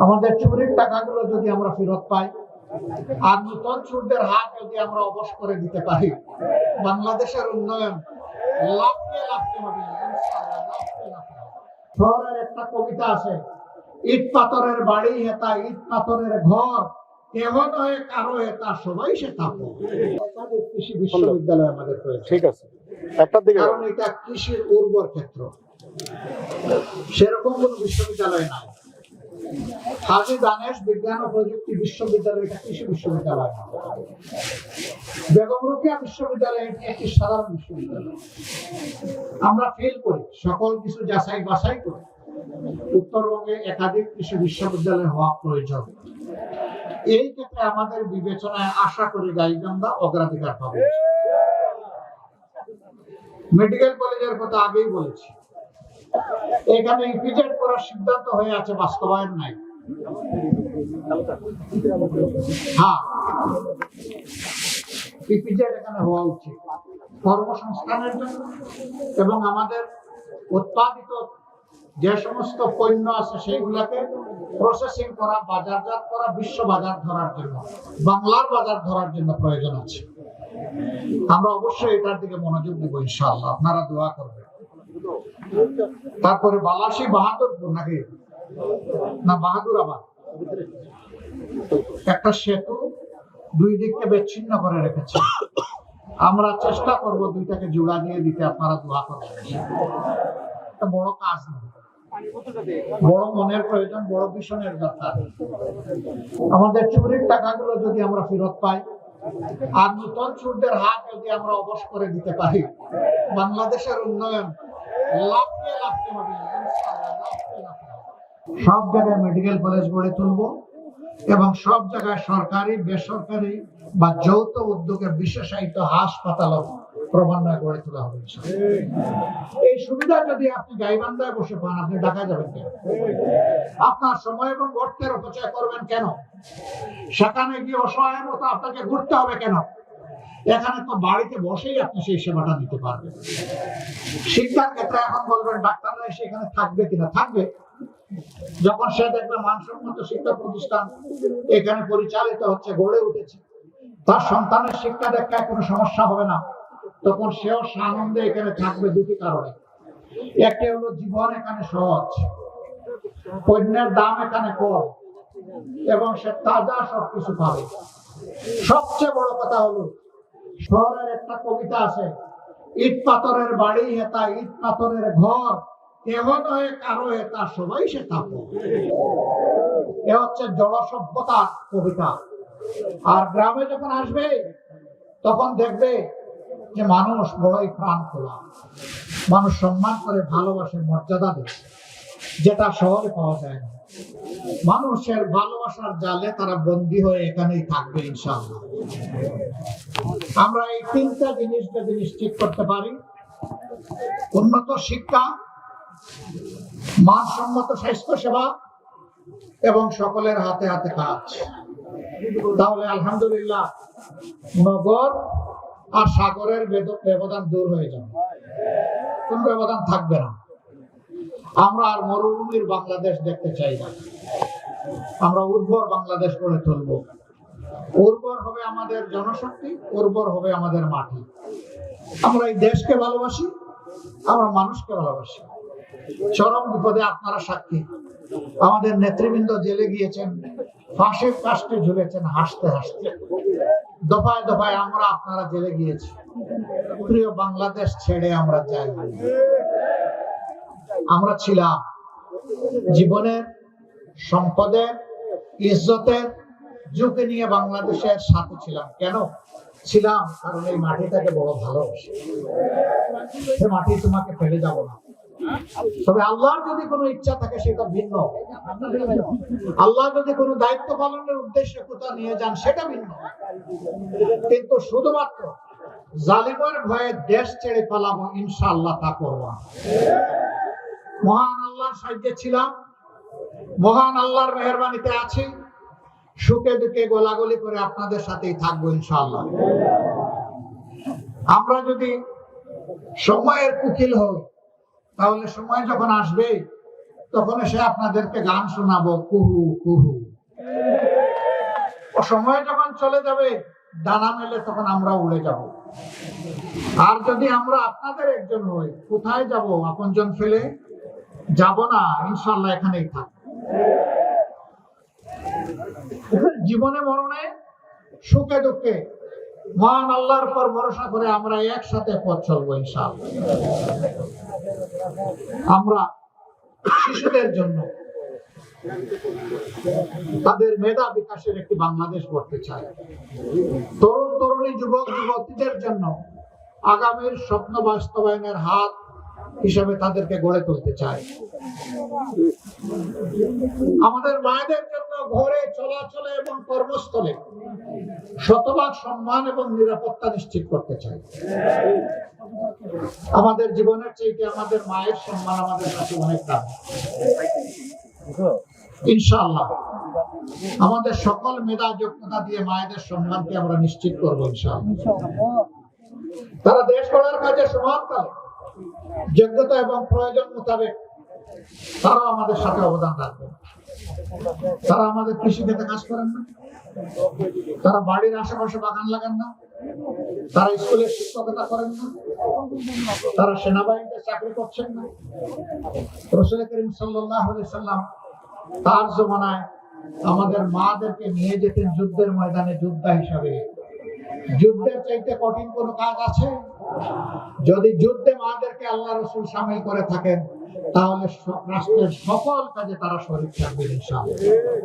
আমাদের চুরির টাকাগুলো যদি আমরা ফেরত পাই আর নতুন চোরদের হাত যদি আমরা অবশ করে দিতে পারি, বাংলাদেশের উন্নয়ন লাফে লাফে হবে। শহরের একটা কবিতা আছে, ইট পাথরের বাড়ি হেতা ইট পাথরের ঘর, কেহ নয় কারো হেতা সবাই সে থাকো। কৃষি বিশ্ববিদ্যালয় আমাদের রয়েছে, ঠিক আছে, একটার দিকে কারণ এটা কৃষির উর্বর ক্ষেত্র। সেরকম কোন বিশ্ববিদ্যালয় নাই। হাজী দানেশ বিজ্ঞান ও প্রযুক্তি বিশ্ববিদ্যালয় এটা কৃষি বিশ্ববিদ্যালয় না। বেগম রোকেয়া বিশ্ববিদ্যালয় একটি সাধারণ বিশ্ববিদ্যালয়। আমরা ফেল করি, সকল কিছু যাচাই বাছাই করি। উত্তরবঙ্গে একাধিক কৃষি বিশ্ববিদ্যালয় হওয়া প্রয়োজন। এই ক্ষেত্রে আমাদের বিবেচনায় আশা করি গাইবান্ধা অগ্রাধিকার পাবে। মেডিকেল কলেজের কথা আগেই বলেছি, এখানে ইপিজেড করার সিদ্ধান্ত হয়ে আছে, বাস্তবায়ন নাই। হ্যাঁ, ইপিজেড এখানে হওয়া উচিত কর্মসংস্থানের জন্য এবং আমাদের উৎপাদিত যে সমস্ত পণ্য আছে সেইগুলাকে প্রসেসিং করা, বাজারজাত করা, বিশ্ব বাজার ধরার জন্য, বাংলার বাজার ধরার জন্য প্রয়োজন আছে। আমরা অবশ্যই এটার দিকে মনোযোগ দিব ইনশাআল্লাহ, আপনারা দোয়া করবেন। তারপরে বালাসী বাহাদুরপুর নাকি না বাহাদুরাবাদ একটা সেতু দুই দিককে বিচ্ছিন্ন করে রেখেছে। আমরা চেষ্টা করব দুইটাকে জোড়া দিয়ে দিতে, আপনারা দোয়া করবেন। একটা বড় কাজ না, বড় মনের প্রয়োজন, বড় ভীষণের দরকার। আমাদের চুরির টাকাগুলো যদি আমরা ফেরত পাই আর নতুন চোরদের হাত যদি আমরা অবশ করে দিতে পারি, বাংলাদেশের উন্নয়ন লাফে লাফে হবে। সব জায়গায় মেডিকেল কলেজ গড়ে তুলবো এবং সব জায়গায় সরকারি, বেসরকারি বা যৌথ উদ্যোগে বিশেষায়িত হাসপাতাল ক্রমান্বয়ে গড়ে তোলা হবে। এই সুবিধা যদি আপনি গাইবান্ধায় বসে পান, আপনি ঢাকায় যাবেন কেন? আপনার সময় এবং অর্থের অপচয় করবেন কেন? সেখানে গিয়ে অসহায়ের মতো আপনাকে ঘুরতে হবে কেন? এখানে তো বাড়িতে বসেই আপনি সেই সেবাটা দিতে পারবেন। শিক্ষার ক্ষেত্রে এখন বলবেন ডাক্তাররা এসে এখানে থাকবে কিনা? থাকবে। যখন সে দেখবে মানসম্মত শিক্ষা প্রতিষ্ঠান এখানে পরিচালিত হচ্ছে, গড়ে উঠেছে, তার সন্তানের শিক্ষা দীক্ষায় কোনো সমস্যা হবে না, তখন সেও আনন্দে এখানে থাকবে। দুটি কারণে, একটি হলো জীবন এখানে সহজ, পণ্যের দাম এখানে কম এবং সে তাজা সবকিছু পাবে। সবচেয়ে বড় কথা হলো, শহরের একটা কবিতা আছে, ইট পাথরের বাড়ি হেতা ইট পাথরের ঘর, কেহ নয় কারো হেতা সবাই সে থাকো। এ হচ্ছে জড় সভ্যতার কবিতা। আর গ্রামে যখন আসবে তখন দেখবে যে মানুষ বড়ই প্রাণ খোলা, মানুষ সম্মান করে, ভালোবাসে, মর্যাদা দেয়, যেটা শহরে পাওয়া যায় না। মানুষের ভালোবাসার জালে তারা বন্দী হয়ে এখানেই থাকবে ইনশাআল্লাহ। আমরা এই তিনটা জিনিস যদি নিশ্চিত করতে পারি, উন্নত শিক্ষা, মানসম্মত স্বাস্থ্য সেবা এবং সকলের হাতে হাতে কাজ, তাহলে আলহামদুলিল্লাহ নগর আর সাগরের ব্যবধান দূর হয়ে যাবে, কোন ব্যবধান থাকবে না। আমরা আর মরুভূমির বাংলাদেশ দেখতে চাই না। আমরা উর্বর বাংলাদেশ গড়ে তুলব। উর্বর হবে আমাদের জনশক্তি, উর্বর হবে আমাদের মাটি। আমরা এই দেশকে ভালোবাসি, আমরা মানুষকে ভালোবাসি। চরম বিপদে আপনারা সাক্ষী, আমাদের নেতৃবৃন্দ জেলে গিয়েছেন, ফাঁসির কাস্টে ঝুলেছেন হাসতে হাসতে। দফায় দফায় আমরা আপনারা জেলে গিয়েছি। প্রিয় বাংলাদেশ ছেড়ে আমরা যাই। আমরা ছিলাম জীবনের, সম্পদের, ইজ্জতের ঝুঁকি নিয়ে বাংলাদেশের সাথে ছিলাম। কেন ছিলাম? কারণ এই মাটিটাকে বড় ভালোবাসি। সে মাটি তোমাকে ফেলে যাব না। তবে আল্লাহর যদি কোনো ইচ্ছা থাকে সেটা ভিন্ন। আল্লাহ যদি কোনো দায়িত্ব পালনের উদ্দেশ্যে কোথাও নিয়ে যান সেটা ভিন্ন, কিন্তু শুধুমাত্র জালিমের ভয়ে দেশ ছেড়ে পালাবো ইনশাআল্লাহ তা করব না। মহান আল্লাহর সাহায্যে ছিলাম, মহান আল্লাহর মেহেরবানিতে আছি, সুখে দুঃখে গোলাগুলি করে আপনাদের সাথেই থাকবো ইনশাআল্লাহ। আমরা যদি সময়ের কুকিল হই, তাহলে সময় যখন আসবে তখন এসে আপনাদেরকে গান শোনাবো কুহু কুহু। ও সময় যখন চলে যাবে ডানা মেলে তখন আমরা উড়ে যাব। আর যদি আমরা আপনাদের একজন হই, কোথায় যাব? আপনজন ফেলে যাব না, ইনশাআল্লাহ এখানেই থাক। জীবনে মরণে সুখে দুঃখে মহান আল্লাহর পর ভরসা করে আমরা একসাথে পথ চলবো ইনশাআল্লাহ। আমরা শিশুদের জন্য তাদের মেধা বিকাশের একটি বাংলাদেশ গড়তে চাই। তরুণ তরুণী যুবক যুবতীদের জন্য আগামীর স্বপ্ন বাস্তবায়নের হাত হিসাবে তাদেরকে গড়ে তুলতে চাই। আমাদের মায়েদের জন্য ঘরে চলাচলে এবং কর্মস্থলে শতভাগ সম্মান এবং নিরাপত্তা নিশ্চিত করতে চাই। আমাদের জীবনের চাইতে আমাদের মায়ের সম্মান আমাদের কাছে অনেক দাম। ইনশাআল্লাহ আমাদের সকল মেধা যোগ্যতা দিয়ে মায়েদের সম্মানকে আমরা নিশ্চিত করবো ইনশাআল্লাহ। তারা দেশ গড়ার কাজে সমানতালে যোগ্যতা এবং প্রয়োজন মোতাবেক তারা আমাদের সাথে অবদান রাখবে। তারা আমাদের কৃষি ক্ষেত্রে কাজ করেন না, তারা বাড়ির আশেপাশে বাগান লাগান না, তারা স্কুলের শিক্ষকতা করেন না, তারা সেনাবাহিনীতে চাকরি করছেন না। রাসূল করিম সাল্লাল্লাহু আলাইহি সাল্লাম তার জমানায় আমাদের মাদেরকে নিয়ে যেতেন যুদ্ধের ময়দানে যোদ্ধা হিসাবে। যুদ্ধের চাইতে কঠিন কোন কাজ আছে? যদি যুদ্ধে মাদেরকে আল্লাহ রাসূল শামিল করে থাকেন তাহলে রাষ্ট্রের সকল কাজে তারা শরীক থাকবেন ইনশাআল্লাহ।